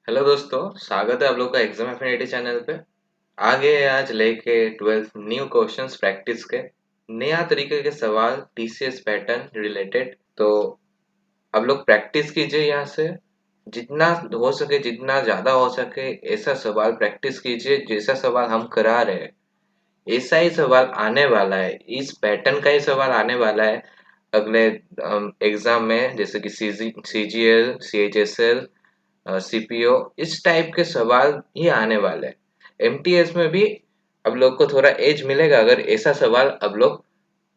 Hello दोस्तों, स्वागत है आप लोग का एग्जाम एफिनिटी चैनल पे। आगे है आज लेके 12th न्यू क्वेश्चंस प्रैक्टिस के नया तरीके के सवाल टीसीएस पैटर्न रिलेटेड। तो आप लोग प्रैक्टिस कीजिए यहाँ से जितना हो सके, जितना ज्यादा हो सके ऐसा सवाल प्रैक्टिस कीजिए। जैसा सवाल हम करा रहे हैं ऐसा ही सवाल आने वाला है, इस पैटर्न का ही सवाल आने वाला है अगले एग्जाम में, जैसे कि सीजीएल, सीएचएसएल, सीपीओ, इस टाइप के सवाल ही आने वाले हैं। एमटीएस में भी अब लोग को थोड़ा एज मिलेगा अगर ऐसा सवाल अब लोग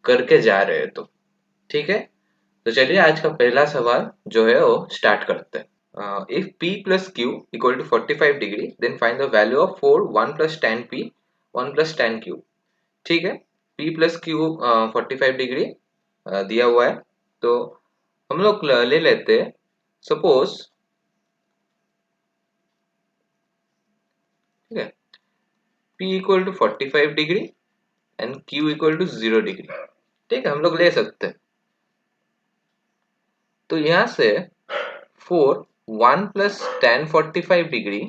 करके जा रहे हैं तो। ठीक है, तो चलिए आज का पहला सवाल जो है वो स्टार्ट करते हैं। If p plus q equal to 45 degree then find the value of 4 1 plus tan p 1 plus tan q। ठीक है, p plus q 45 डिग्री दिया हुआ है, तो हम लोग ले लेते हैं। सपोज, ठीक है, p equal to 45 degree and q equal to 0 degree. ठीक है, हम लोग ले सकते हैं। तो यहाँ से 4 1 plus tan 45 degree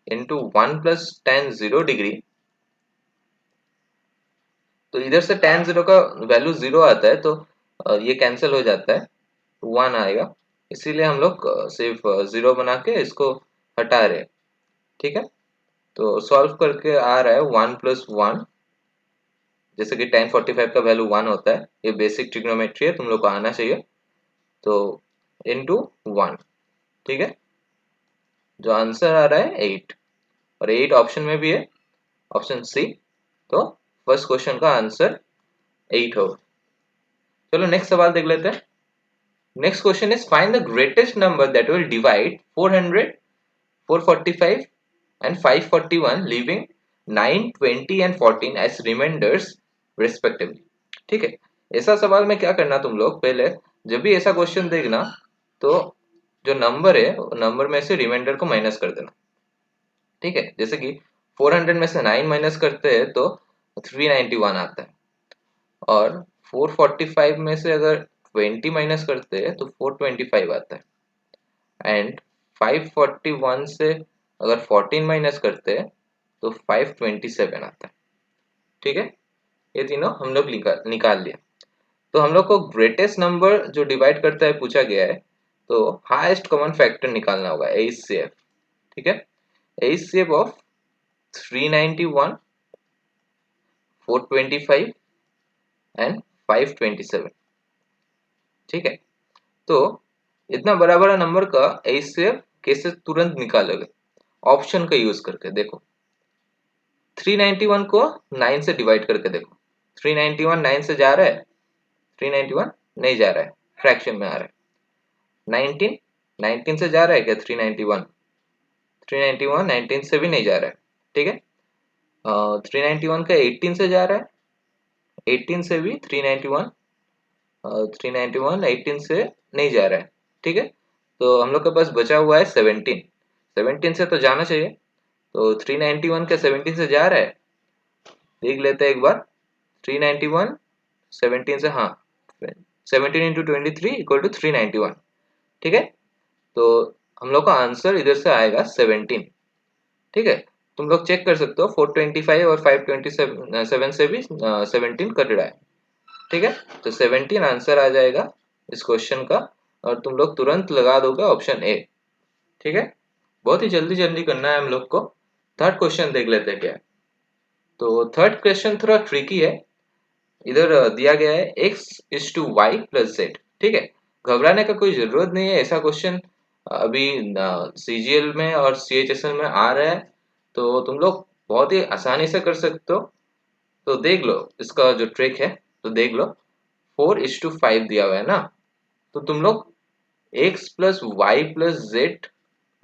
into 1 plus tan 0 degree, तो इधर से tan 0 का वैल्यू 0 आता है, तो ये कैंसिल हो जाता है, 1 आएगा। इसीलिए हम लोग सिर्फ 0 बना के इसको हटा रहे हैं। ठीक है, तो सॉल्व करके आ रहा है 1 प्लस 1, जैसे कि tan 45 का वैल्यू 1 होता है। ये बेसिक ट्रिग्नोमेट्री है, तुम लोग को आना चाहिए। तो इंटू 1, ठीक है, जो आंसर आ रहा है 8, और 8 ऑप्शन में भी है, ऑप्शन सी। तो फर्स्ट क्वेश्चन का आंसर 8 होगा। चलो नेक्स्ट सवाल देख लेते हैं। Next question is find the greatest number that will divide 400, 445 and 541 leaving 9, 20 and 14 as remainders respectively. ठीक है, ऐसा सवाल में क्या करना तुम लोग, पहले जब भी ऐसा क्वेश्चन देखना तो जो नंबर है नंबर में से रिमाइंडर को माइनस कर देना। ठीक है, जैसे कि 400 में से 9 माइनस करते हैं तो 391 आता है, और 445 में से अगर 20 माइनस करते हैं तो 425 आता है, एंड 541 से अगर 14 माइनस करते हैं तो 527 आता है। ठीक है, ये तीनों हम लोग निकाल लिया। तो हम लोग को ग्रेटेस्ट नंबर जो डिवाइड करता है पूछा गया है, तो हाईएस्ट कॉमन फैक्टर निकालना होगा, एचसीएफ। ठीक है, एचसीएफ ऑफ 391, 425 एंड 527। ठीक है, तो इतना बड़ा बड़ा नंबर का एचसीएफ कैसे तुरंत निकालोगे? ऑप्शन का यूज करके देखो। 391 को 9 से डिवाइड करके देखो। 391 9 से जा रहा है? 391 नहीं जा रहा है, फ्रैक्शन में आ रहा है। 19 19 से जा रहा है क्या? 391 391 19 से भी नहीं जा रहा है। ठीक है, 391 का 18 से जा रहा है, 18 से भी 391, 391 18 से नहीं जा रहा है। ठीक है, तो हम लोग के पास बचा हुआ है 17। 17 से तो जाना चाहिए, तो 391 का 17 से जा रहा है, देख लेते हैं एक बार। 391 17 से, हाँ, 17 इंटू 23 इक्वल टू 391। ठीक है, तो हम लोग का आंसर इधर से आएगा 17। ठीक है, तुम लोग चेक कर सकते हो, 425 और 527 से भी 17 कट रहा है। ठीक है, तो 17 आंसर आ जाएगा इस क्वेश्चन का, और तुम लोग तुरंत लगा दोगे ऑप्शन ए। ठीक है, बहुत ही जल्दी जल्दी करना है हम लोग को। थर्ड क्वेश्चन देख लेते हैं क्या है। तो थर्ड क्वेश्चन थोड़ा ट्रिकी है। इधर दिया गया है x is to y plus z. ठीक है, घबराने का कोई जरूरत नहीं है, ऐसा क्वेश्चन अभी सीजीएल में और सीएचएसएल में आ रहा है, तो तुम लोग बहुत ही आसानी से कर सकते हो। तो देख लो इसका जो ट्रिक है, तो देख लो। 4:5 दिया हुआ है ना, तो तुम लोग x plus y plus z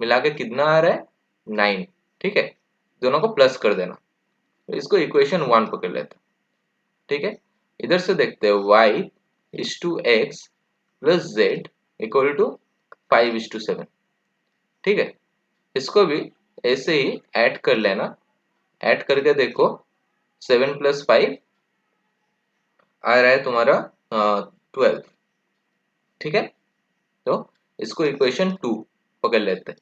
मिला के कितना आ रहा है? 9। ठीक है, दोनों को प्लस कर देना, तो इसको इक्वेशन 1 पकड़ लेते हैं। ठीक है, इधर से देखते हैं y is to x plus z equal to 5:7। ठीक है, इसको भी ऐसे ही ऐड कर लेना। ऐड करके देखो, 7 प्लस 5 आ रहा है तुम्हारा 12। ठीक है, तो इसको इक्वेशन 2 पकड़ लेते हैं।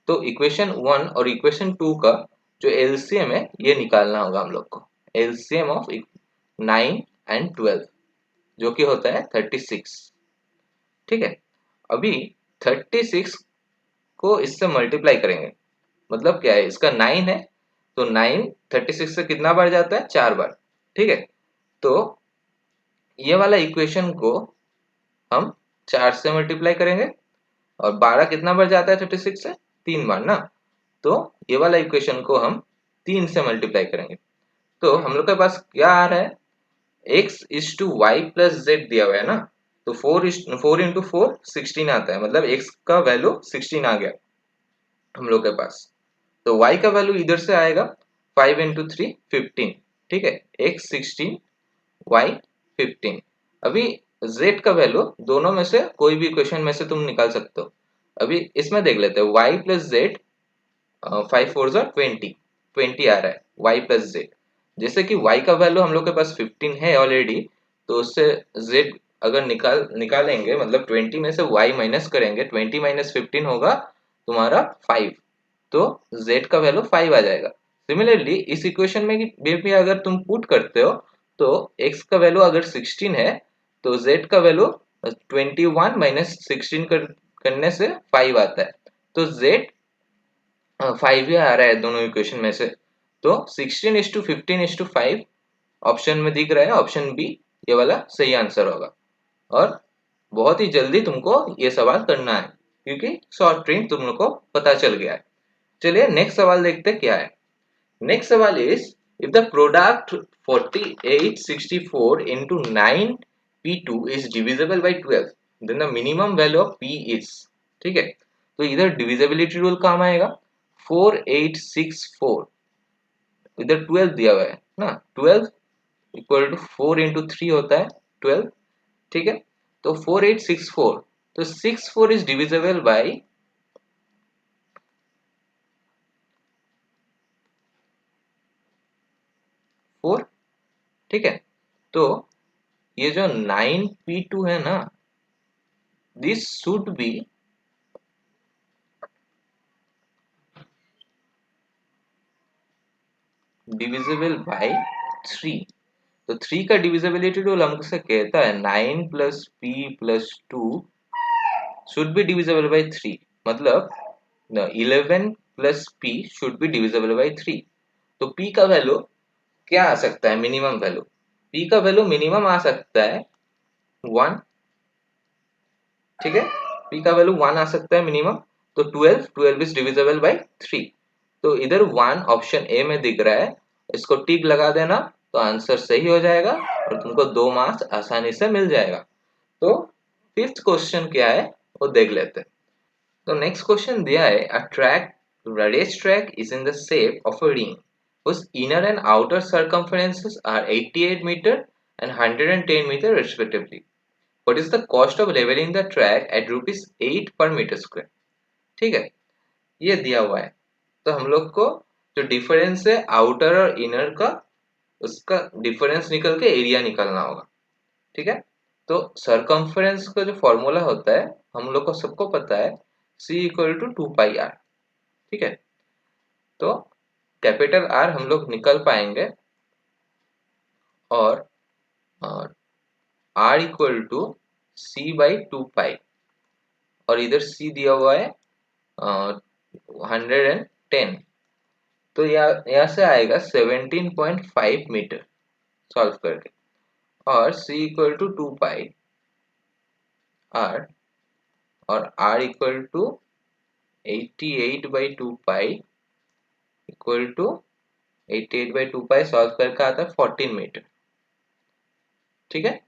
तो इक्वेशन 1 और इक्वेशन 2 का जो एलसीएम है ये निकालना होगा हम लोग को। एलसीएम ऑफ 9 एंड 12 जो कि होता है 36। ठीक है, अभी 36 को इससे मल्टीप्लाई करेंगे, मतलब क्या है, इसका 9 है तो 9 36 से कितना बार जाता है, 4 बार। ठीक है, तो ये वाला इक्वेशन को हम 4 से मल्टीप्लाई करेंगे और 12 कितना बार जाता है 36 से, 3 बार ना, तो ये वाला इक्वेशन को हम 3 से मल्टीप्लाई करेंगे। तो हम लोग के पास क्या आ रहा है, x is to y plus z दिया हुआ है ना, तो 4 इंटू 4 16 आता है, मतलब x का वैल्यू 16 आ गया हम लोग के पास। तो y का वैल्यू इधर से आएगा 5 इंटू 3 15। ठीक है, x 16 y 15। अभी z का वैल्यू दोनों में से कोई भी इक्वेशन में से तुम निकाल सकते हो। अभी इसमें देख लेते हैं y प्लस जेड, 5 फोर 20 20 आ रहा है y प्लस जेड। जैसे कि y का वैल्यू हम लोग के पास 15 है ऑलरेडी, तो उससे z अगर निकालेंगे, मतलब 20 में से y माइनस करेंगे, 20 माइनस 15 होगा तुम्हारा 5, तो z का वैल्यू 5 आ जाएगा। सिमिलरली इस इक्वेशन में भी अगर तुम पुट करते हो तो x का वैल्यू अगर 16 है तो z का वैल्यू 21 माइनस 16 करने से 5 आता है, तो z 5 ही आ रहा है दोनों इक्वेशन में से। तो 16 is to 15 is to 5 option में दिख रहा है, ऑप्शन बी ये वाला सही आंसर होगा। और बहुत ही जल्दी तुमको ये सवाल करना है क्योंकि शॉर्ट ट्रिक तुम लोग को पता चल गया है। चलिए नेक्स्ट सवाल देखते हैं क्या है। नेक्स्ट सवाल is, if the product 4864 into 9p2 is divisible by 12 then the minimum value of p is। ठीक है, तो इधर डिविजिबिलिटी रूल काम आएगा। 4864, इधर 12 दिया हुआ है ना, 12 इक्वल टू 4 इंटू 3 होता है 12। ठीक है, तो 4864, तो 64 इज डिविजिबल बाई 4। ठीक है, तो ये जो 9p2 है ना, this should be divisible by 3। तो 3 का डिविजिबिलिटी रूल हमसे कहता है 9 plus p plus 2 should be divisible by 3, मतलब 11 plus p should be divisible by 3। तो p का वैल्यू क्या आ सकता है, मिनिमम वैल्यू, p का वैल्यू मिनिमम आ सकता है 1। ठीक है, p का वैल्यू 1 आ सकता है मिनिमम, तो 12 इज डिविजिबल बाई 3। तो इधर 1 ऑप्शन ए में दिख रहा है, इसको टिक लगा देना तो आंसर सही हो जाएगा और तुमको 2 मार्क्स आसानी से मिल जाएगा। तो फिफ्थ क्वेश्चन क्या है वो देख लेते हैं। तो नेक्स्ट क्वेश्चन दिया है, a track radius track is in the shape of a ring whose inner and outer circumferences are 88 meter and 110 meter respectively. What is the cost of leveling the track at rupees 8 per meter square? ठीक है, ये दिया हुआ है, तो हम लोग को जो डिफरेंस है आउटर और इनर का, उसका डिफरेंस निकल के एरिया निकालना होगा। ठीक है, तो सरकमफ्रेंस का जो फॉर्मूला होता है हम लोग को सबको पता है, C equal to 2 pi r. ठीक है, तो कैपिटल आर हम लोग निकल पाएंगे और r equal to c by 2 pi, और इधर C दिया हुआ है 110, तो यहाँ से आएगा 17.5 मीटर सॉल्व करके, और C equal to 2 pi r, और R equal to 88/2 pi equal to 88/2 pi solve करके आता है 14 मीटर। ठीक है,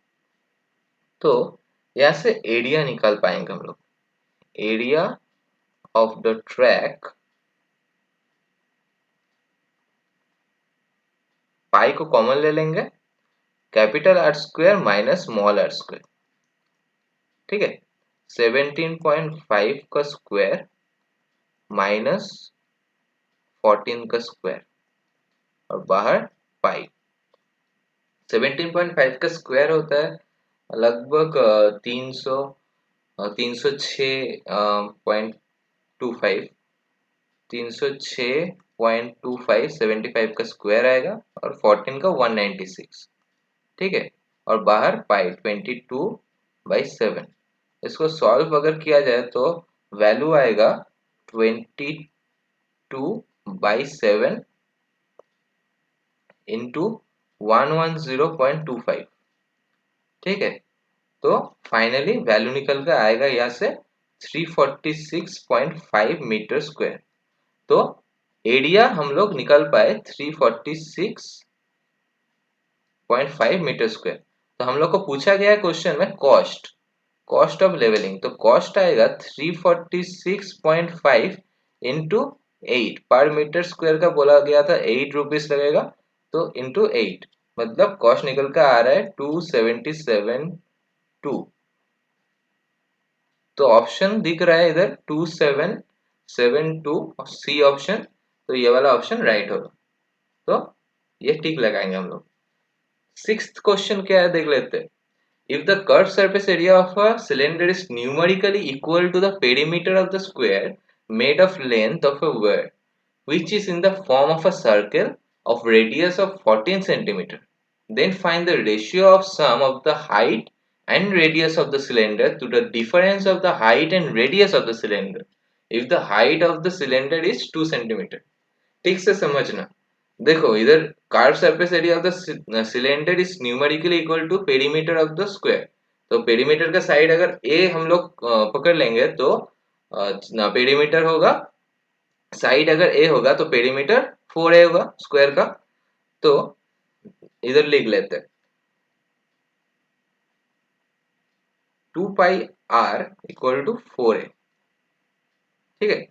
तो यहाँ से एरिया निकाल पाएंगे हम लोग, area of the track, pi को कॉमन ले लेंगे, capital R square minus small r square. ठीक है, 17.5 का स्क्वायर माइनस 14 का स्क्वायर और बाहर पाई। 17.5 का स्क्वायर होता है लगभग 306 306.25 306.25 75 का स्क्वायर आएगा और 14 का 196, ठीक है। और बाहर पाई 22/7। इसको सॉल्व अगर किया जाए तो वैल्यू आएगा 22/7 इंटू 110.25, ठीक है। तो फाइनली वैल्यू निकल कर आएगा यहाँ से 346.5 मीटर स्क्वायर। तो एरिया हम लोग निकल पाए 346.5 मीटर स्क्वायर। तो हम लोग को पूछा गया है क्वेश्चन में कॉस्ट ऑफ लेवलिंग, तो कॉस्ट आएगा 346.5 इंटू 8, पर मीटर स्क्वायर का बोला गया था 8 रुपीज लगेगा, तो इंटू 8 मतलब कॉस्ट निकल कर आ रहा है 277.2। तो ऑप्शन दिख रहा है इधर 2772 सी ऑप्शन, तो ये वाला ऑप्शन राइट होगा। तो ये टिक लगाएंगे हम लोग। सिक्स्थ क्वेश्चन क्या है देख लेते हैं। If the curved surface area of a cylinder is numerically equal to the perimeter of the square made of length of a wire, which is in the form of a circle of radius of 14 centimeter, then find the ratio of sum of the height and radius of the cylinder to the difference of the height and radius of the cylinder if the height of the cylinder is 2 centimeter। ठीक से समझना। देखो इधर curve surface area of the cylinder is numerically equal to perimeter of the square. तो perimeter का side अगर a हम लोग पकड़ लेंगे तो पेरीमीटर होगा, साइड अगर ए होगा तो पेरीमीटर 4a होगा स्क्वायर का। तो इधर लिख लेते हैं 2 पाई r इक्वल टू 4a, ठीक है।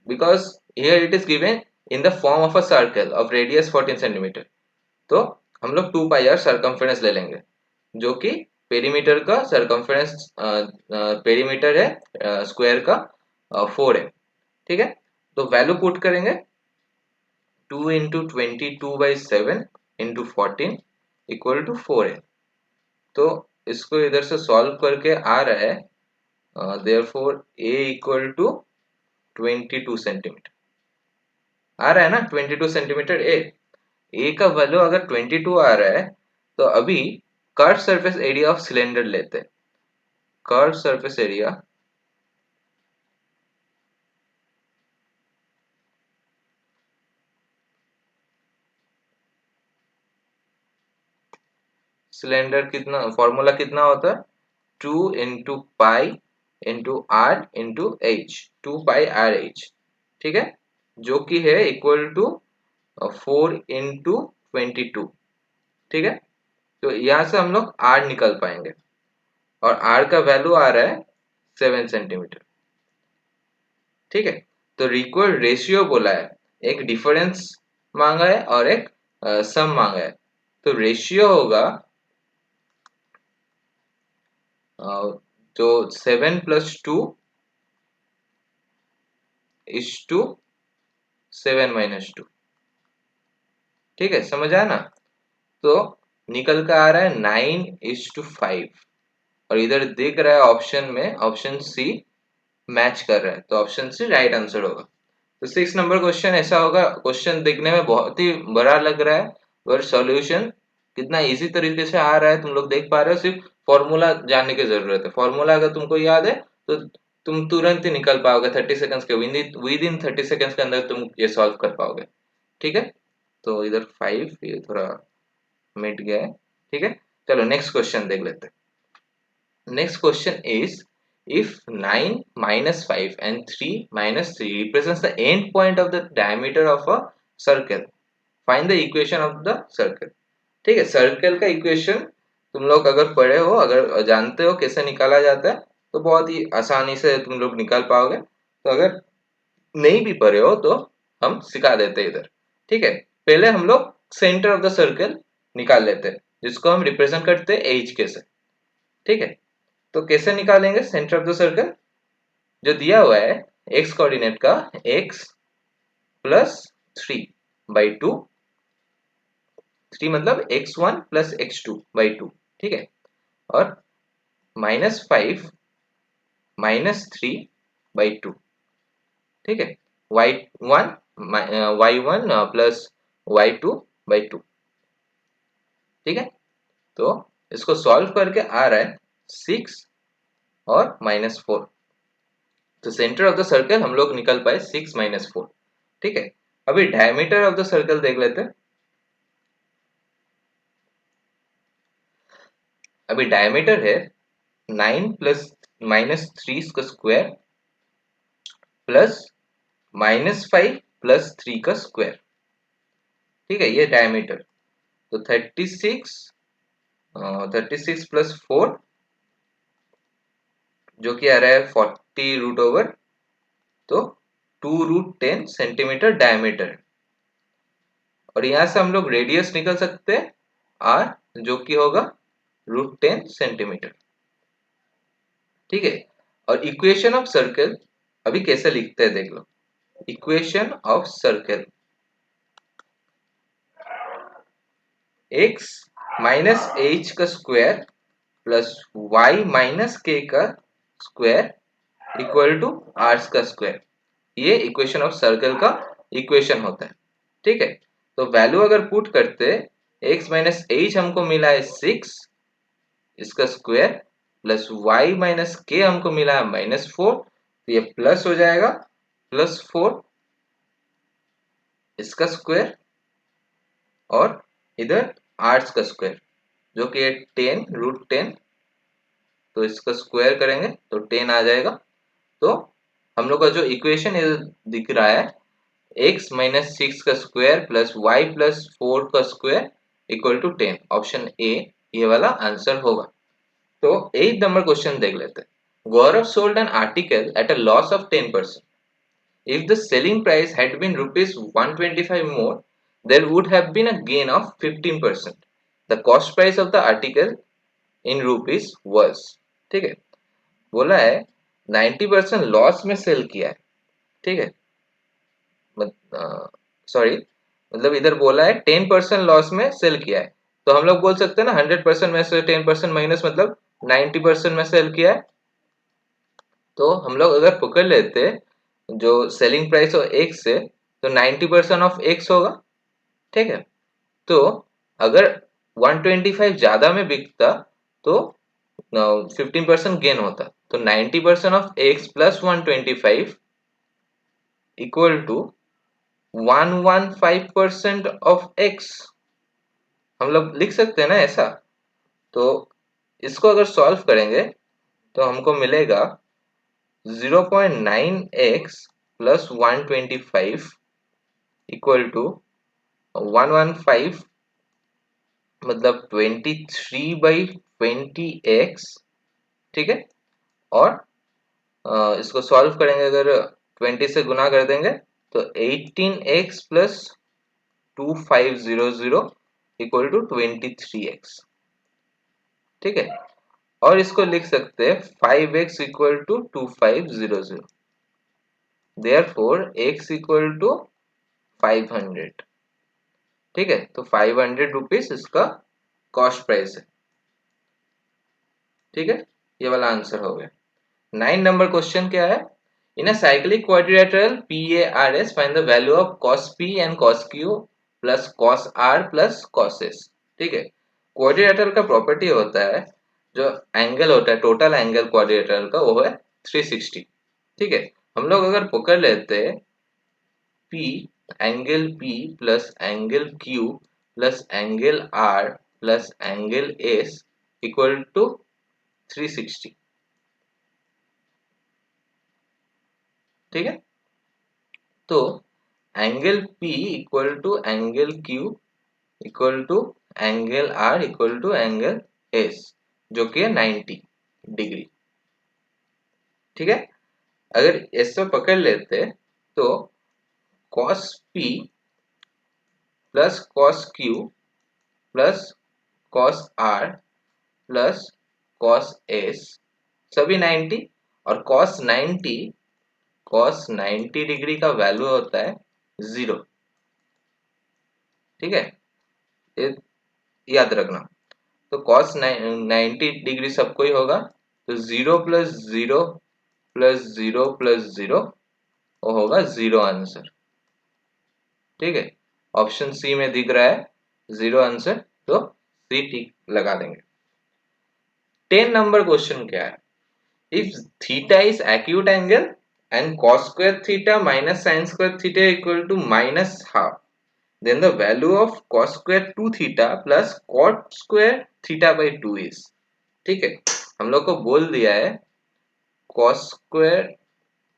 Because here it is given in the form of a circle of radius 14 centimetre. तो हम लोग 2 पाई आर सरकमफेरेंस ले लेंगे जो कि पेरीमीटर का सरकमफेरेंस पेरीमीटर है स्क्वायर का 4 है, ठीक है। तो वैल्यू पुट करेंगे 2 इंटू 22/7 इंटू 14 इक्वल टू 4 है। तो इसको इधर से सॉल्व करके आ रहा है therefore a equal to 22 centimetre आ रहा है ना। 22 सेंटीमीटर ए का वैल्यू अगर 22 आ रहा है तो अभी curve surface area of cylinder लेते हैं। कर्व सरफेस एरिया सिलेंडर कितना फॉर्मूला कितना होता है 2 into pi into r into h, 2 pi r h, ठीक है, जो कि है इक्वल टू 4 इंटू 22, ठीक है। तो यहां से हम लोग आर निकल पाएंगे और आर का वैल्यू आ रहा है 7 सेंटीमीटर, ठीक है। तो रिक्वायर्ड रेशियो बोला है, एक डिफरेंस मांगा है और एक सम मांगा है। तो रेशियो होगा तो 7 + 2 = 7 - 2, ठीक है, समझ आया ना। तो निकल कर आ रहा है 9:5 और इधर दिख रहा है ऑप्शन में ऑप्शन सी मैच कर रहा है, तो ऑप्शन सी राइट आंसर होगा। तो 6 नंबर क्वेश्चन ऐसा होगा, क्वेश्चन देखने में बहुत ही बड़ा लग रहा है पर सॉल्यूशन कितना इजी तरीके से आ रहा है तुम लोग देख पा रहे हो। सिर्फ फॉर्मूला जानने की जरूरत है, फॉर्मूला अगर तुमको याद है तो तुम तुरंत ही निकल पाओगे 30 सेकंड्स के विद इन 30 सेकंड्स के अंदर तुम ये सॉल्व कर पाओगे, ठीक है। तो इधर 5 ये थोड़ा मिट गया है, ठीक है। चलो नेक्स्ट क्वेश्चन देख लेते हैं। Next question is if 9 minus 5 and 3 minus 3 represents the end point of the diameter of a circle, find the equation of the circle। ठीक है, सर्कल का इक्वेशन तुम लोग अगर पढ़े हो, अगर जानते हो कैसे निकाला जाता है तो बहुत ही आसानी से तुम लोग निकाल पाओगे। तो अगर नहीं भी पढ़े हो तो हम सिखा देते हैं इधर, ठीक है। पहले हम लोग सेंटर ऑफ द सर्कल निकाल लेते हैं जिसको हम रिप्रेजेंट करते हैं एच के से, ठीक है। तो कैसे निकालेंगे सेंटर ऑफ द सर्कल, जो दिया हुआ है एक्स कोऑर्डिनेट का x + 3/2, 3 मतलब x1 + x2/2, ठीक है, और -5 - 3/2, ठीक है, y1 प्लस y2/2। ठीक है, तो इसको सॉल्व करके आ रहा है 6 और -4। तो सेंटर ऑफ द सर्कल हम लोग निकल पाए 6 -4। ठीक है, अभी डायमीटर ऑफ द सर्कल देख लेते हैं। अभी डायमीटर है 9 प्लस -3 का स्क्वायर प्लस -5 प्लस 3 का स्क्वायर। ठीक है, ये डायमीटर। तो 36 प्लस 4 जो कि आ रहा है 40√, तो 2√10 सेंटीमीटर डायमीटर। और यहां से हम लोग रेडियस निकल सकते हैं r, जो कि होगा √10 सेंटीमीटर। ठीक है, और इक्वेशन ऑफ सर्कल अभी कैसे लिखते हैं देख लो। Equation of circle x minus h का square plus y minus k का स्क्वायर इक्वल टू r का स्क्वायर, ये इक्वेशन ऑफ सर्कल का इक्वेशन होता है। ठीक है, तो वैल्यू अगर पुट करते x माइनस h हमको मिला है 6, इसका square plus y minus k हमको मिला है -4, तो ये प्लस हो जाएगा +4 इसका स्क्वायर और इधर r का स्क्वायर जो कि है 10√10, तो इसका स्क्वायर करेंगे तो 10 आ जाएगा। तो हम लोग का जो इक्वेशन दिख रहा है x माइनस 6 का स्क्वायर प्लस y प्लस 4 का square equal to 10, option A ये वाला आंसर होगा। तो 8 नंबर क्वेश्चन देख लेते हैं। Gaurav sold an article at a loss of 10%. If the selling price had been rupees 125 more, there would have been a gain of 15%. The cost price of the article in rupees was, ठीक है, बोला है 90% loss में cell किया है। ठीक है, sorry, मतलब इधर बोला है 10% लॉस में सेल किया है, तो हम लोग बोल सकते हैं ना 100% में से 10% माइनस मतलब 90% में सेल किया है। तो हम लोग अगर पकड़ लेते जो सेलिंग प्राइस हो x से, तो 90% ऑफ x होगा। ठीक है, तो अगर 125 ज्यादा में बिकता तो 15% गेन होता, तो 90% of x plus 125 equal to 115% of x, हम लोग लिख सकते हैं ना ऐसा। तो इसको अगर सॉल्व करेंगे तो हमको मिलेगा 0.9x प्लस 125 इक्वल टू 115 मतलब 23/20x। ठीक है, और इसको सॉल्व करेंगे अगर 20 से गुना कर देंगे तो 18x plus 2500 equal to 23x। ठीक है, और इसको लिख सकते हैं 5x equal to 2500, therefore x equal to 500। ठीक है, तो 500 रुपीज इसका कॉस्ट प्राइस है। ठीक है, ये वाला आंसर हो गया। 9 नंबर क्वेश्चन क्या है, in a cyclic quadrilateral PARS find the value of cos P and cos Q plus cos R plus cos S। ठीक है, क्वाड्रिलेटरल का प्रॉपर्टी होता है जो एंगल होता है टोटल एंगल क्वाड्रिलेटरल का, वो है 360। ठीक है, हम लोग अगर पकड़ लेते हैं P angle P plus angle Q plus angle R plus angle S equal to 360। ठीक है, तो angle P equal to angle Q equal to angle R equal to angle S जो कि है 90 डिग्री। ठीक है, अगर ऐसा पकड़ लेते तो cos P plus cos Q plus cos R plus cos S सभी 90, और cos 90 डिग्री का वैल्यू होता है 0। ठीक है, ये याद रखना। तो cos 90 डिग्री सबको ही होगा, तो 0 प्लस 0 प्लस 0 प्लस 0 वो होगा 0 आंसर। ठीक है, ऑप्शन सी में दिख रहा है 0 आंसर, तो सी ठीक लगा देंगे। 10 नंबर क्वेश्चन क्या है? If theta is acute angle and cos square theta minus sin square theta equal to minus half, then the value of cos square 2 theta plus cot square theta by 2 is। ठीक है, हम लोग को बोल दिया है cos square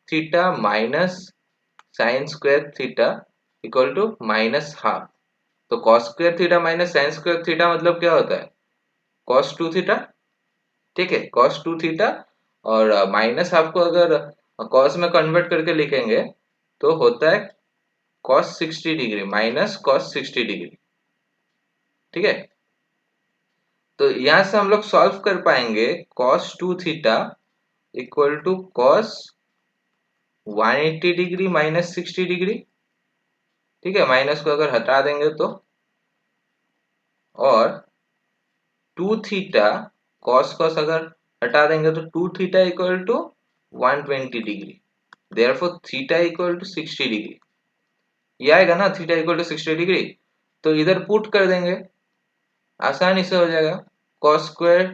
theta minus sin square theta equal to minus half। तो cos square theta minus sin square theta मतलब क्या होता है? cos 2 theta। ठीक है, cos 2 थीटा, और माइनस हाफ को अगर cos में कन्वर्ट करके लिखेंगे तो होता है cos 60 degree minus cos 60 degree. ठीक है, तो यहां से हम लोग सॉल्व कर पाएंगे cos 2 theta equal to cos 180 degree minus 60 degree. ठीक है, माइनस को अगर हटा देंगे तो, और 2 थीटा cos cos अगर हटा देंगे तो 2 theta equal to 120 degree, therefore theta equal to 60 degree. ये आएगा ना, थीटा इक्वल टू 60 डिग्री, तो इधर पुट कर देंगे, आसानी से हो जाएगा। cos स्क्वायर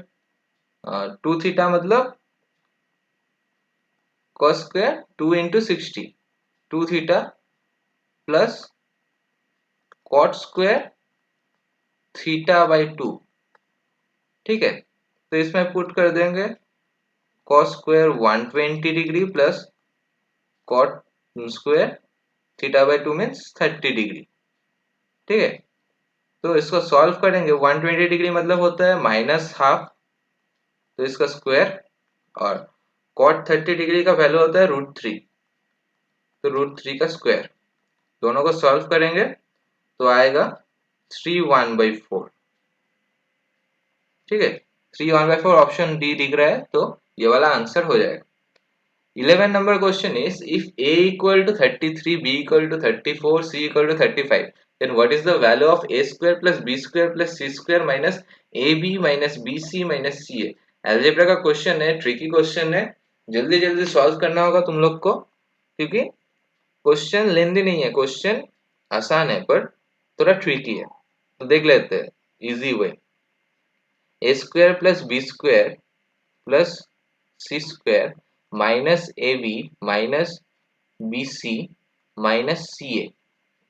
2 थीटा मतलब cos square 2 into 60, 2 theta plus cot square theta by 2। ठीक है, तो इसमें पुट कर देंगे cos square 120 degree plus cot square theta by 2 means 30 degree. ठीक है, तो इसको सॉल्व करेंगे, 120 डिग्री मतलब होता है माइनस हाफ, तो इसका स्क्वायर, और cot 30 डिग्री का वैल्यू होता है √3, तो √3 का स्क्वायर। दोनों को सॉल्व करेंगे तो आएगा 3 1/4। ठीक है, 3 1/4 ऑप्शन डी दिख रहा है, तो ये वाला आंसर हो जाएगा। 11 number question is if a equal to 33, b equal to 34, c equal to 35, then what is the value of a square plus b square plus c square minus ab minus bc minus ca। Algebra का question है, tricky question है, जल्दी जल्दी solve करना होगा तुम लोग को, क्योंकि क्वेश्चन लेंदी नहीं है, क्वेश्चन आसान है पर थोड़ा ट्रिकी है। तो देख लेते हैं easy way. A square plus B square plus C square minus A B minus B C minus C A,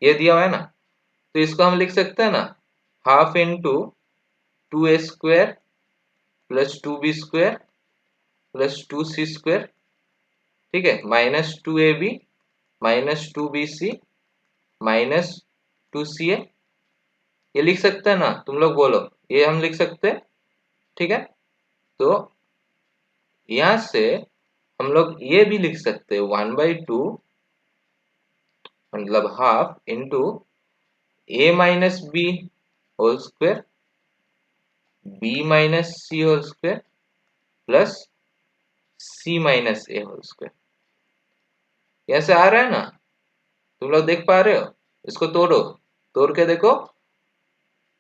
ये दिया हुआ है ना, तो इसको हम लिख सकते हैं ना, half into 2a square plus 2b square plus 2c square. ठीक है, minus 2ab minus 2bc minus 2ca, ये लिख सकते हैं ना, तुम लोग बोलो, ये हम लिख सकते हैं। ठीक है, तो यहां से हम लोग ये भी लिख सकते हैं 1/2 मतलब half into a minus b whole square b minus c whole square plus c minus a whole square. यहां से आ रहा है ना, तुम लोग देख पा रहे हो? इसको तोड़ो, तोड़ के देखो,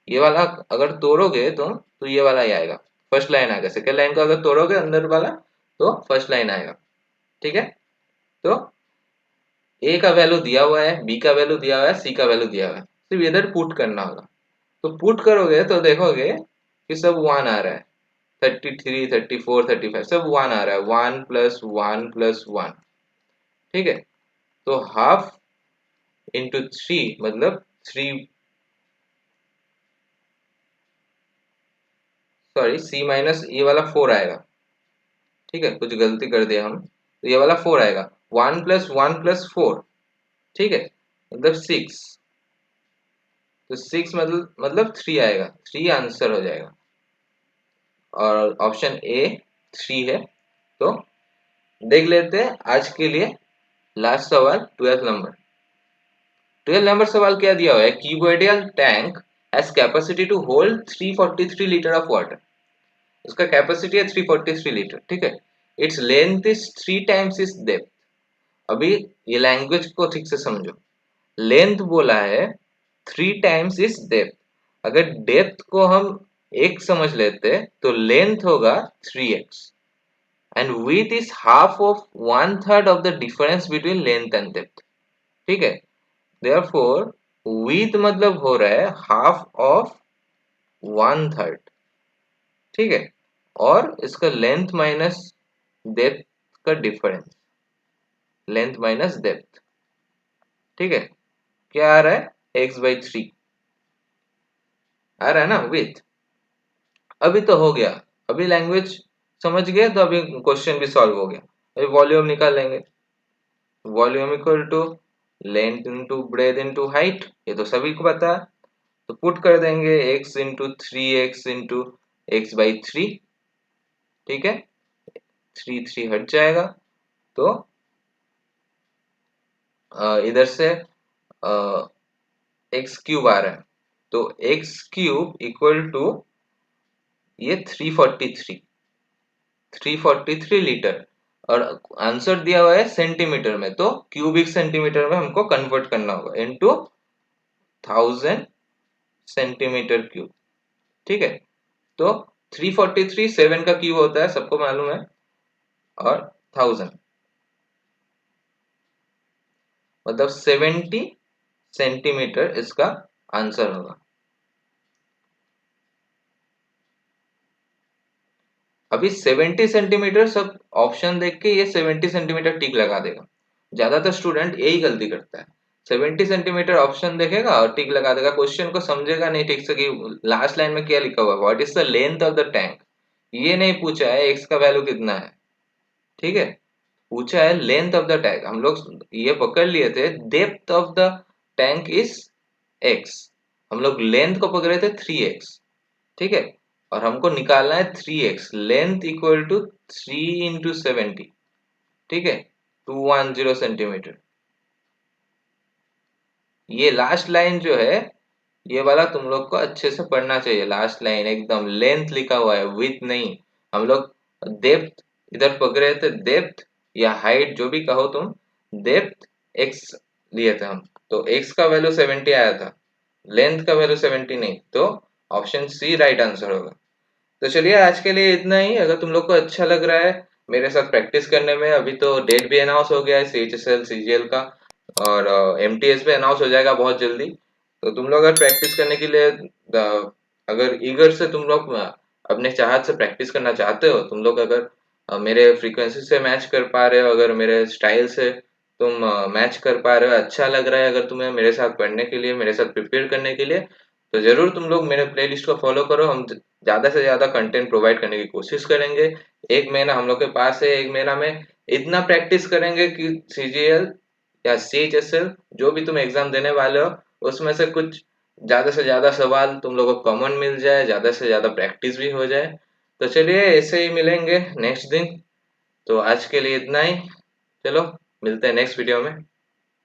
ये वाला अगर तोड़ोगे तुम तो ये वाला ही आएगा, फर्स्ट लाइन आएगा। सेकेंड लाइन को अगर तोड़ोगे अंदर वाला तो फर्स्ट लाइन आएगा। ठीक है, तो ए का वैल्यू दिया हुआ है, बी का वैल्यू दिया हुआ है, सी का वैल्यू दिया हुआ है, सिर्फ इधर पुट करना होगा। तो पुट करोगे तो देखोगे कि सब 1 आ रहा है, 33 34 35 सब 1 आ रहा है, 1 प्लस 1 प्लस 1। ठीक है, तो हाफ इंटू 3 मतलब 3, सॉरी सी माइनस ये वाला 4 आएगा। ठीक है, कुछ गलती कर दिया हम, तो ये वाला 4 आएगा, 1 प्लस 1 प्लस 4। ठीक है, मतलब 6, तो 6 मतलब 3 आएगा, 3 आंसर हो जाएगा, और ऑप्शन ए 3 है। तो देख लेते हैं आज के लिए लास्ट सवाल 12 नंबर। 12 नंबर सवाल क्या दिया हुआ है, cuboidal tank has capacity to hold 343 litre of water. उसका कैपेसिटी है 343 लीटर। ठीक है, it's length is 3 times its depth. अभी ये लैंग्वेज को ठीक से समझो, लेंथ बोला है 3 टाइम्स इट्स डेप्थ, अगर डेप्थ को हम एक समझ लेते तो लेंथ होगा 3x। And with is half of 1/3 of the difference between length and depth. ठीक है, देयरफॉर विथ मतलब हो रहा है हाफ ऑफ 1/3। ठीक है, और इसका लेंथ माइनस डेप्थ का डिफरेंस, लेंथ माइनस डेप्थ। ठीक है, क्या आ रहा है x/3 आ रहा है ना विथ। अभी तो हो गया, अभी लैंग्वेज समझ गए तो अभी क्वेश्चन भी सॉल्व हो गया। अभी वॉल्यूम निकाल लेंगे, volume equal to length into breadth into height, ये तो सभी को पता है। तो पुट कर देंगे x into 3x into x/3। ठीक है, 3 हट जाएगा, तो इधर से एक्स क्यूब आ रहा है, तो एक्स क्यूब इक्वल टू ये 343 लीटर। और आंसर दिया हुआ है सेंटीमीटर में, तो क्यूबिक सेंटीमीटर में हमको कन्वर्ट करना होगा इनटू 1000 सेंटीमीटर क्यूब। ठीक है, तो 343 7 का क्यूब होता है, सबको मालूम है, और 1000 मतलब 70 सेंटीमीटर इसका आंसर होगा। अभी 70 सेंटीमीटर, सब ऑप्शन देख के ये 70 सेंटीमीटर टिक लगा देगा। ज्यादातर स्टूडेंट यही गलती करता है, 70 सेंटीमीटर ऑप्शन देखेगा और टिक लगा देगा, क्वेश्चन को समझेगा नहीं ठीक से कि लास्ट लाइन में क्या लिखा हुआ है, what is the length of the tank. ये नहीं पूछा है एक्स का वैल्यू कितना है। ठीक है, पूछा है लेंथ ऑफ द टैंक। हम लोग ये पकड़ लिए थे depth of the tank is x, हम लोग लेंथ को पकड़े थे 3x। ठीक है, और हमको निकालना है 3x, length equal to 3 into 70। ठीक है, 210 सेंटीमीटर। ये लास्ट लाइन जो है, ये वाला तुम लोग को अच्छे से पढ़ना चाहिए। लास्ट लाइन एकदम लेंथ लिखा हुआ है, विथ नहीं। हम लोग डेप्थ इधर पकड़े थे, डेप्थ या हाइट जो भी कहो तुम, डेप्थ एक्स लिए थे हम, तो एक्स का वैल्यू 70 आया था, लेंथ का वैल्यू 70 नहीं, तो ऑप्शन सी राइट आंसर होगा। तो चलिए आज के लिए इतना ही। अगर तुम लोग को अच्छा लग रहा है मेरे साथ प्रैक्टिस करने में, अभी तो डेट भी अनाउंस हो गया है CHSL CGL का, और MTS भी अनाउंस हो जाएगा बहुत जल्दी। तो तुम लोग अगर प्रैक्टिस करने के लिए अगर ईगर से तुम लोग अपने चाहत से प्रैक्टिस करना चाहते हो, तुम लोग अगर मेरे फ्रीक्वेंसी से मैच कर पा रहे हो, अगर मेरे स्टाइल से तुम मैच कर पा रहे हो, अच्छा लग रहा है अगर तुम्हें मेरे साथ पढ़ने के लिए, मेरे साथ प्रिपेयर करने के लिए, तो जरूर तुम लोग मेरे प्लेलिस्ट को फॉलो करो। हम ज्यादा से ज्यादा कंटेंट प्रोवाइड करने की कोशिश करेंगे। एक महीना हम लोग के पास है, एक महीना में इतना प्रैक्टिस करेंगे कि CGL या CHSL जो भी तुम एग्जाम देने वाले हो, उसमें से कुछ ज्यादा से ज्यादा सवाल तुम लोगों को कॉमन मिल जाए, ज्यादा से ज्यादा प्रैक्टिस भी हो जाए। तो चलिए ऐसे ही मिलेंगे नेक्स्ट दिन। तो आज के लिए इतना ही, चलो मिलते हैं नेक्स्ट वीडियो में।